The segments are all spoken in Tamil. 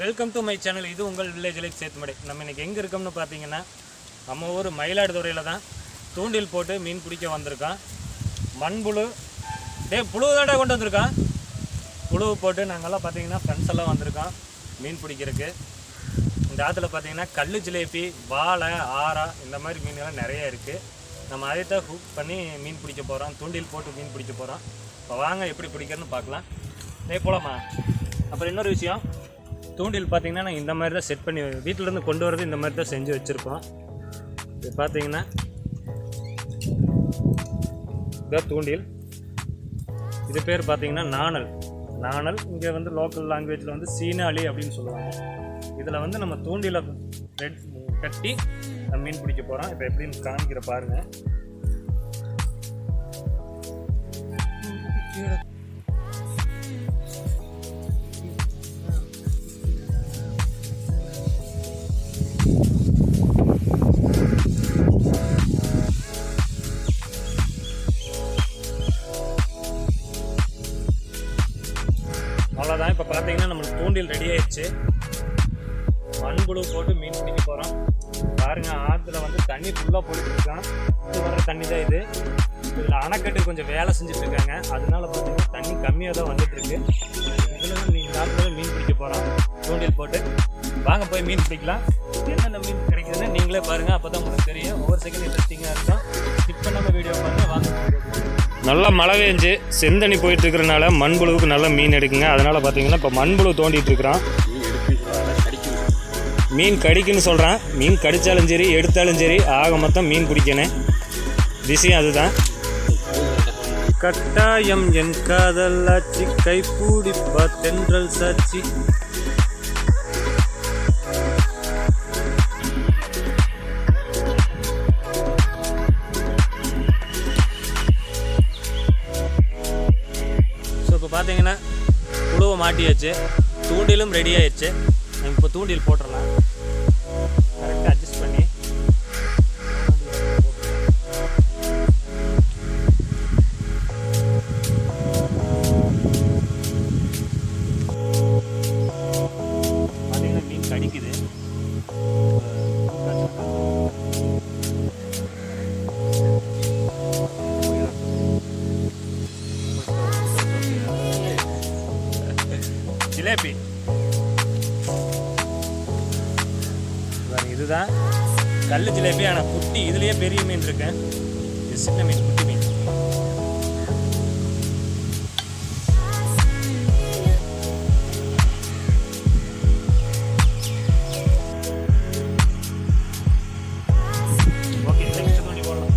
Welcome to my channel. இது உங்கள் வில்லேஜ் லைஃப் சேத்துமடை. நம்ம இன்றைக்கி எங்கே இருக்கோம்னு பார்த்தீங்கன்னா நம்ம ஊர் மயிலாடுதுறையில் தான் தூண்டில் போட்டு மீன் பிடிக்க வந்திருக்கோம். மண்புழு புழு தாண்டா கொண்டு வந்திருக்கோம். புழுவு போட்டு நாங்கள்லாம் பார்த்தீங்கன்னா ஃப்ரெண்ட்ஸ் எல்லாம் வந்திருக்கோம் மீன் பிடிக்கிறதுக்கு. இந்த ஆற்றுல பார்த்தீங்கன்னா கல் ஜிலேபி, வாழை, ஆரா இந்த மாதிரி மீன்கள்லாம் நிறைய இருக்குது. நம்ம அதை தான் ஹூக் பண்ணி மீன் பிடிக்க போகிறோம், தூண்டில் போட்டு மீன் பிடிக்க போகிறோம். இப்போ வாங்க எப்படி பிடிக்கிறதுன்னு பார்க்கலாம். போகலாமா? அப்புறம் இன்னொரு விஷயம், தூண்டில் பார்த்திங்கன்னா நாங்கள் இந்த மாதிரி தான் செட் பண்ணி வீட்டிலேருந்து கொண்டு வரது இந்த மாதிரி தான் செஞ்சு வச்சுருக்கோம். இது பார்த்திங்கன்னா இதான் தூண்டில். இது பேர் பார்த்திங்கன்னா நாணல். இங்கே வந்து லோக்கல் லாங்குவேஜில் வந்து சீனாளி அப்படின்னு சொல்லுவாங்க. இதில் வந்து நம்ம தூண்டிலை கட்டி நம்ம மீன் பிடிக்க போகிறோம். இப்போ எப்படின்னு காமிக்கிற பாருங்கள். அவ்வளோதான். இப்போ பார்த்தீங்கன்னா நம்மளுக்கு தூண்டில் ரெடி ஆயிடுச்சு. மண்புழு போட்டு மீன் பிடிக்க போகிறோம். பாருங்கள், ஆற்றுல வந்து தண்ணி ஃபுல்லாக போட்டுருக்கான். இது வர்ற தண்ணி தான் இது. இதில் அணைக்கட்டு கொஞ்சம் வேலை செஞ்சுட்டு இருக்காங்க. அதனால பார்த்தீங்கன்னா தண்ணி கம்மியாக தான் வந்துட்டுருக்கு. இதில் நீங்கள் ஆற்றுல மீன் பிடிக்க போகிறோம் தூண்டில் போட்டு. வாங்க போய் மீன் பிடிக்கலாம். என்னென்ன மீன் கிடைக்குதுன்னு நீங்களே பாருங்கள். அப்போ தான் உங்களுக்கு தெரியும். ஒவ்வொரு செகண்ட் இன்ட்ரெஸ்டிங்காக இருக்கும். இப்போ நம்ம வீடியோ பாருங்கள். வாங்க. நல்லா மழை பெஞ்சு செந்தண்ணி போயிட்டு இருக்கிறனால மண்புழுவுக்கு நல்லா மீன் எடுக்குங்க. அதனால் பார்த்தீங்கன்னா இப்போ மண்புழு தோண்டிட்டு இருக்கிறான். மீன் கடிக்குன்னு சொல்கிறான். மீன் கடித்தாலும் சரி எடுத்தாலும் சரி ஆக மொத்தம் மீன் பிடிக்கணும். விஷயம் அதுதான். கட்டாயம் என் காதலாச்சி கைப்பூடிப்பா தென்றல் சாட்சி. பார்த்தீங்கன்னா புழுவை மாட்டியாச்சு, தூண்டிலும் ரெடி ஆயிடுச்சு. நம்ம இப்போ தூண்டில் போட்டுடலாம். கரெக்டாக அட்ஜஸ்ட் பண்ணி பார்த்தீங்கன்னா மீன் கடிக்குது. ஜிலேபி இதுதான் கல் ஜிலேபி. ஆனால் குட்டி இதுலேயே பெரிய மீன் இருக்கு. இது சின்ன மீன், குட்டி மீன். ஓகே, நெக்ஸ்ட் தூண்டி போடலாம்.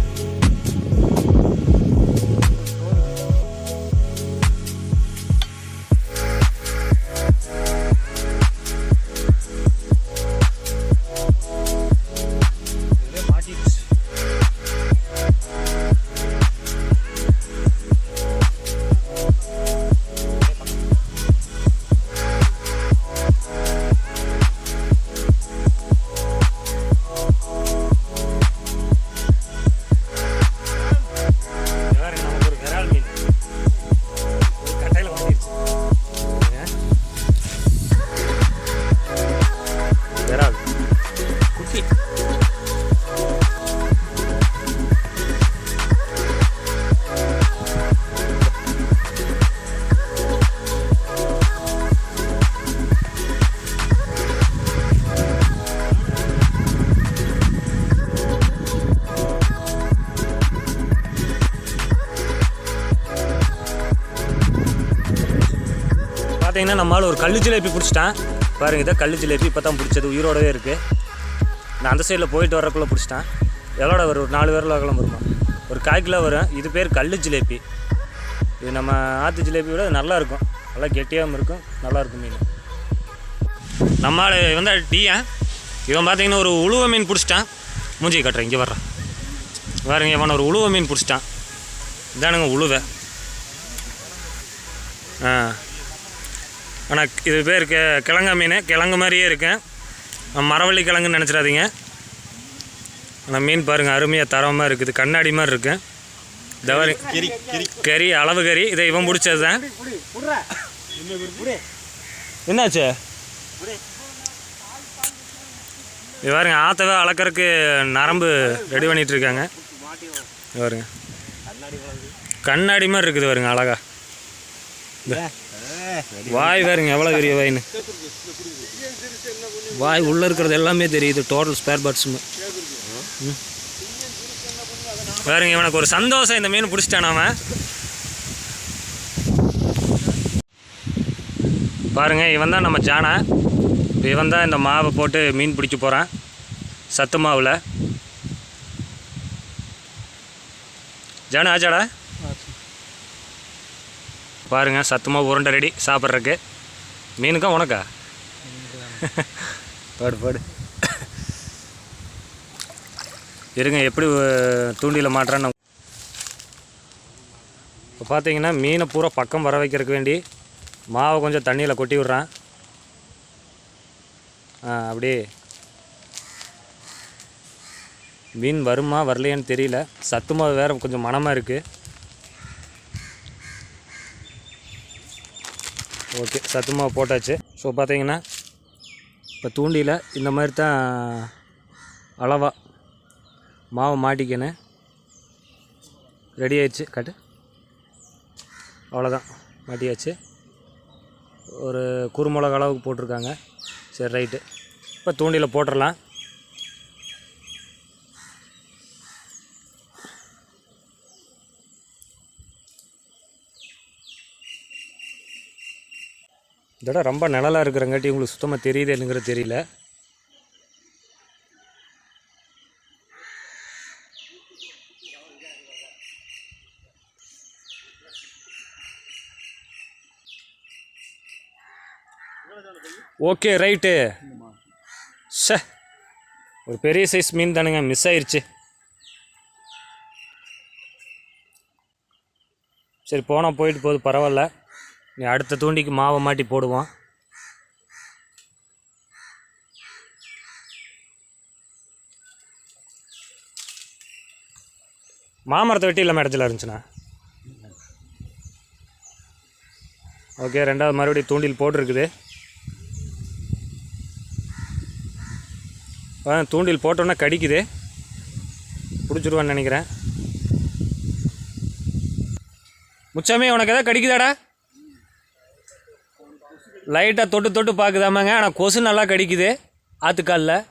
பார்த்தீங்கன்னா நம்மளால் ஒரு கல் ஜிலேபி பிடிச்சிட்டேன். பாருங்க, இதான் கல் ஜிலேபி. இப்போ தான் பிடிச்சது, உயிரோடவே இருக்குது. நான் அந்த சைடில் போயிட்டு வரக்குள்ளே பிடிச்சிட்டேன். எவ்வளோட வரும்? ஒரு 4 பேரில் அகலம் வருமா? ஒரு 1/4 கிலோ வரும். இது பேர் கல் ஜிலேபி. இது நம்ம ஆற்று ஜிலேபி விட நல்லா இருக்கும். நல்லா கெட்டியாகவும் இருக்கும், நல்லாயிருக்கும் மீன். நம்மளால் வந்து டீயா இவன் பார்த்தீங்கன்னா ஒரு உழுவ மீன் பிடிச்சிட்டான். மூஞ்சி கட்டுறேன், இங்கே வர்றான் பாருங்க. இவன் ஒரு உழுவ மீன் பிடிச்சிட்டான். இதானுங்க உழுவை. ஆனால் இது பேர் கிழங்கா மீன். கிழங்கு மாதிரியே இருக்கேன். மரவள்ளி கிழங்குன்னு நினச்சிடாதீங்க. ஆனால் மீன் பாருங்கள், அருமையாக தரமாக இருக்குது. கண்ணாடி மாதிரி இருக்குது. தவறு கறி, அளவு கறி. இதை இவன் பிடிச்சது தான். என்னாச்சு? இது பாருங்க, ஆற்றவே அளக்கறக்கு நரம்பு ரெடி பண்ணிகிட்டு இருக்காங்க. பாருங்க, கண்ணாடி மாதிரி இருக்குது பாருங்க, அழகா. வாய் பாருங்க எவ்வளோ பெரிய வாயின்னு. வாய் உள்ளே இருக்கிறது எல்லாமே தெரியுது, டோட்டல் ஸ்பேர் பார்ட்ஸுமே. பாருங்க, இவனுக்கு ஒரு சந்தோஷம், இந்த மீன் பிடிச்சிட்டான் அவன். பாருங்க, இவன் தான் நம்ம ஜானா. இப்போ இவன் தான் இந்த மாவை போட்டு மீன் பிடிக்க போகிறான், சத்து மாவில். ஜானா ஆச்சாடா? பாருங்க, சத்து மாவு உருண்டை ரெடி சாப்பிட்றதுக்கு. மீனுக்கா உனக்கா? பாடு பாடு இருங்க, எப்படி தூண்டியில் மாட்டுறான்னு. இப்போ பார்த்தீங்கன்னா மீனை பூரா பக்கம் வர வைக்கிறதுக்கு வேண்டி மாவை கொஞ்சம் தண்ணியில் கொட்டி விட்றான். அப்படியே மீன் வருமா வரலையான்னு தெரியல. சத்து மாவு வேறு கொஞ்சம் மணமாக இருக்குது. ஓகே, சத்து மாவு போட்டாச்சு. ஸோ பார்த்தீங்கன்னா இப்போ தூண்டியில் இந்த மாதிரி தான் அளவாக மாவை மாட்டிக்கணும். ரெடி ஆயிடுச்சு. கட்டு, அவ்வளோதான், மாட்டியாச்சு. ஒரு குறுமிளகு அளவுக்கு போட்டிருக்காங்க. சரி, ரைட்டு. இப்போ தூண்டியில் போட்டுடலாம். இதோட ரொம்ப நிழலாக இருக்கிறங்காட்டி உங்களுக்கு சுத்தமாக தெரியுது என்னங்கிறது தெரியல. Okay, right. சே, ஒரு பெரிய சைஸ் மீன் தானுங்க, மிஸ் ஆயிடுச்சு. சரி, போனால் போயிட்டு போகுது, பரவாயில்ல. நீ அடுத்த தூண்டிக்கு மாவை மாட்டி போடுவோம். மாமரத்தை வெட்டி இல்லாமல் இடத்துல இருந்துச்சுண்ணா. ஓகே, ரெண்டாவது மறுபடியும் தூண்டில் போட்டிருக்குது. தூண்டில் போட்டோன்னா கடிக்குது, பிடிச்சிடுவான்னு நினைக்கிறேன். முச்சாமே, உனக்கு எதாவது கடிக்குதாடா? லைட்டாக தொட்டு தொட்டு பார்க்குதாமாங்க, ஆனால் கொசு நல்லா கடிக்குது ஆற்றுக்காலில்.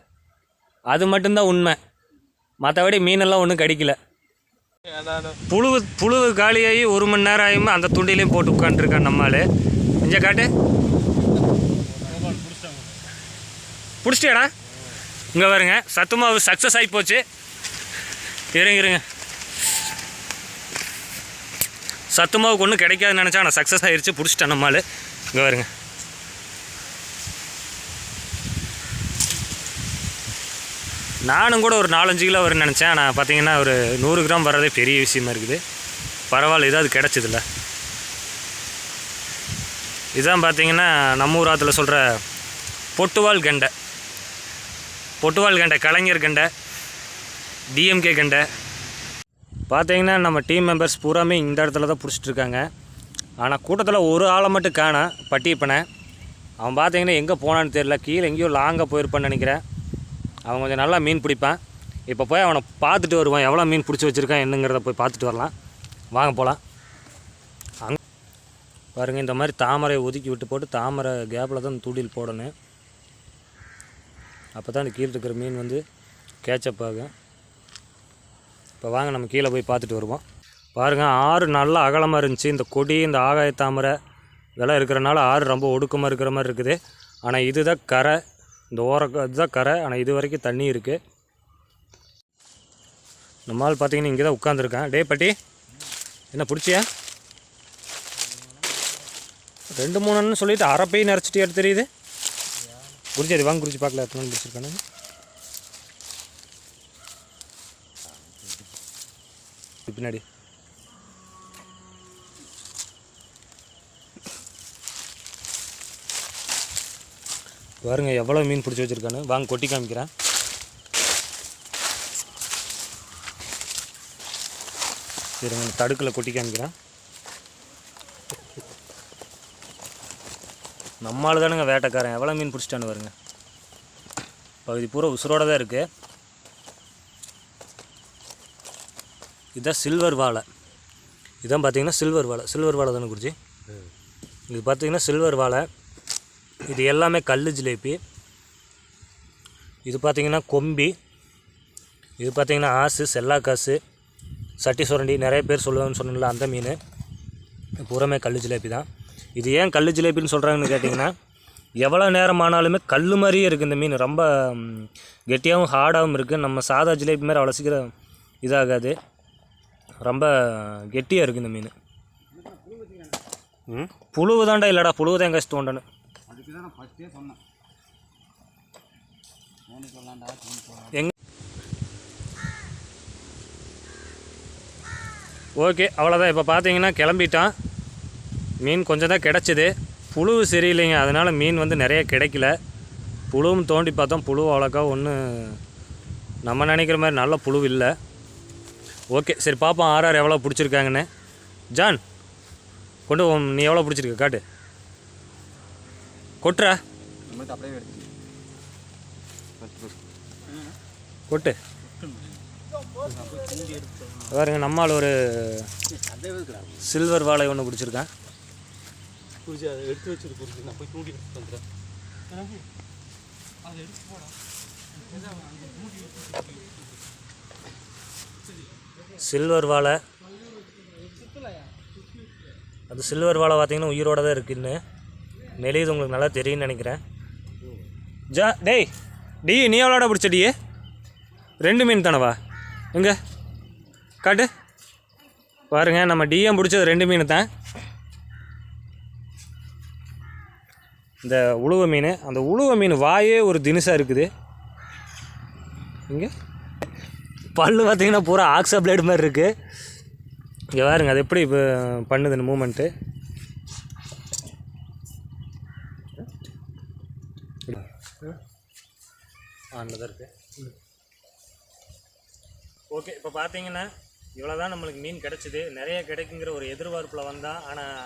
அது மட்டும்தான் உண்மை, மற்றபடி மீனெல்லாம் ஒன்றும் கடிக்கலை. புழு காலியாகி 1 மணி நேரம் ஆகியுமே அந்த தூண்டிலையும் போட்டு உட்காந்துருக்கான் நம்மால். இங்கே காட்டு, பிடிச்சிட்டியாடா? இங்கே பாருங்க, சத்து மாவு சக்ஸஸ் ஆகி போச்சு. இருங்க, சத்து மாவுக்கு ஒன்றும் கிடைக்காதுன்னு நினச்சா, ஆனால் சக்ஸஸ் ஆகிடுச்சு, பிடிச்சிட்டேன் நம்மால். இங்கே பாருங்க, நானும் கூட ஒரு 4-5 கிலோ வரும்னு நினச்சேன். ஆனால் பார்த்தீங்கன்னா ஒரு 100 கிராம் வர்றதே பெரிய விஷயமா இருக்குது. பரவாயில்ல, ஏதாவது கிடச்சிதில்ல. இதுதான் பார்த்தீங்கன்னா நம்ம ஊர் ஆற்றுல சொல்கிற பொட்டுவால் கெண்டை. பொட்டுவால் கெண்டை, கலைஞர் கெண்டை, டிஎம்கே கெண்டை. பார்த்தீங்கன்னா நம்ம டீம் மெம்பர்ஸ் பூராமே இந்த இடத்துல தான் பிடிச்சிட்ருக்காங்க. ஆனால் கூட்டத்தில் ஒரு ஆளை மட்டும் காணோம், பட்டியப்பனை. அவன் பார்த்தீங்கன்னா எங்கே போனான்னு தெரியல, கீழே எங்கேயோ லாங்காக போயிருப்பான்னு நினைக்கிறேன். அவன் கொஞ்சம் நல்லா மீன் பிடிப்பான். இப்போ போய் அவனை பார்த்துட்டு வருவான், எவ்வளோ மீன் பிடிச்சி வச்சுருக்கான் என்னங்கிறத போய் பார்த்துட்டு வரலாம். வாங்க போகலாம். அங்கே பாருங்கள், இந்த மாதிரி தாமரையை ஒதுக்கி விட்டு போட்டு தாமரை கேப்பில் தான் தூண்டில் போடணும். அப்போ தான் அந்த கீழே இருக்கிற மீன் வந்து கேட்சப் ஆகும். இப்போ வாங்க நம்ம கீழே போய் பார்த்துட்டு வருவோம். பாருங்கள், ஆறு நல்லா அகலமாக இருந்துச்சு. இந்த கொடி, இந்த ஆகாய தாமரை இதெல்லாம் இருக்கிறனால ஆறு ரொம்ப ஒடுக்கமாக இருக்கிற மாதிரி இருக்குது. ஆனால் இதுதான் கரை, இந்த இதுதான் கரை. ஆனால் இது வரைக்கும் தண்ணி இருக்குது. நம்மால் பார்த்தீங்கன்னா இங்கே தான் உட்காந்துருக்கேன். டே பட்டி, என்ன பிடிச்சியா? 2-3 சொல்லிவிட்டு அரைப்பை நிறச்சிட்டு தெரியுது. குறிச்சி அது வாங்க, குறிச்சி பார்க்கல எத்தனை பிடிச்சிருக்கானு. பின்னாடி பாருங்க எவ்வளோ மீன் பிடிச்சி வச்சுருக்கானு. வாங்க கொட்டி காமிக்கிறேன். சரிங்க, தடுக்கில் கொட்டி காமிக்கிறேன். நம்மளால தானுங்க வேட்டைக்காரன். எவ்வளோ மீன் பிடிச்சிட்டான்னு வருங்க. பகுதி பூரா உசுரோடு தான் இருக்குது. இதுதான் சில்வர் வாழை. இதான் பார்த்தீங்கன்னா சில்வர் வாழை தானே குறிச்சி. இது பார்த்தீங்கன்னா சில்வர் வாழை. இது எல்லாமே கல் ஜிலேபி. இது பார்த்திங்கன்னா கொம்பி. இது பார்த்திங்கன்னா ஆசு, செல்லாக்காசு, சட்டி சுரண்டி, நிறைய பேர் சொல்லுவாங்கன்னு சொன்னல அந்த மீன். பூராமே கல் ஜிலேபி தான். இது ஏன் கல் ஜிலேபின்னு சொல்கிறாங்கன்னு கேட்டிங்கன்னா, எவ்வளோ நேரம் ஆனாலுமே கல் மாதிரியே இருக்குது இந்த மீன். ரொம்ப கெட்டியாகவும் ஹார்டாகவும் இருக்குது. நம்ம சாதா ஜிலேபி மாதிரி அவ்வளோ சீக்கிரம் இதாகாது. ரொம்ப கெட்டியாக இருக்குது இந்த மீன். புழுவு தாண்டா இல்லைடா, புழுவு தான் கஷ்டம் உண்டானு. ஓகே, அவ்வளோதான். இப்போ பார்த்தீங்கன்னா கிளம்பிட்டான். மீன் கொஞ்சம் தான் கிடச்சிது. புழு சரியில்லைங்க, அதனால் மீன் வந்து நிறைய கிடைக்கல. புழுவும் தோண்டி பார்த்தோம், புழு அவ்வளோக்கா ஒன்றும் நம்ம நினைக்கிற மாதிரி நல்ல புழு இல்லை. ஓகே, சரி பார்ப்போம் ஆர்ஆர் எவ்வளோ பிடிச்சிருக்காங்கன்னு. ஜான் கொண்டு நீ எவ்வளோ பிடிச்சிருக்க காட்டு. கொட்டுறா கொட்டு. பாருங்க, நம்மால் ஒரு சில்வர் வாழை ஒன்று பிடிச்சிருக்கேன். சில்வர் வாழை. அது சில்வர் வாழை பார்த்தீங்கன்னா உயிரோட தான் இருக்குன்னு நெளியுது. உங்களுக்கு நல்லா தெரியும்னு நினைக்கிறேன். டேய் நீ எவ்வளோட பிடிச்ச டி? 2 மீன் தானவா? எங்கே காட்டு. பாருங்க, நம்ம டிஎம் பிடிச்சது 2 மீன் தான். இந்த உழுவ மீன், அந்த உழுவ மீன் வாயே ஒரு தினுசாக இருக்குது. இங்கே பல்லு பார்த்தீங்கன்னா பூரா ஆக்ஸா பிளேடு மாதிரி இருக்குது. இங்கே பாருங்க, அது எப்படி இப்போ பண்ணுது இந்த மூமெண்ட்டு. ஆனில் தான் இருக்குது. ஓகே, இப்போ பார்த்தீங்கன்னா இவ்வளோ தான் நம்மளுக்கு மீன் கிடச்சிது. நிறைய கிடைக்குங்கிற ஒரு எதிர்பார்ப்பில் வந்தால், ஆனால்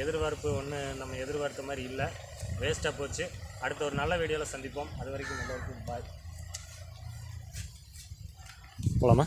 எதிர்பார்ப்பு ஒன்று நம்ம எதிர்பார்த்த மாதிரி இல்லை. வேஸ்ட்டாக போச்சு. அடுத்த ஒரு நல்ல வீடியோவில் சந்திப்போம். அது வரைக்கும் எல்லாருக்கும் பாய். போகலாமா?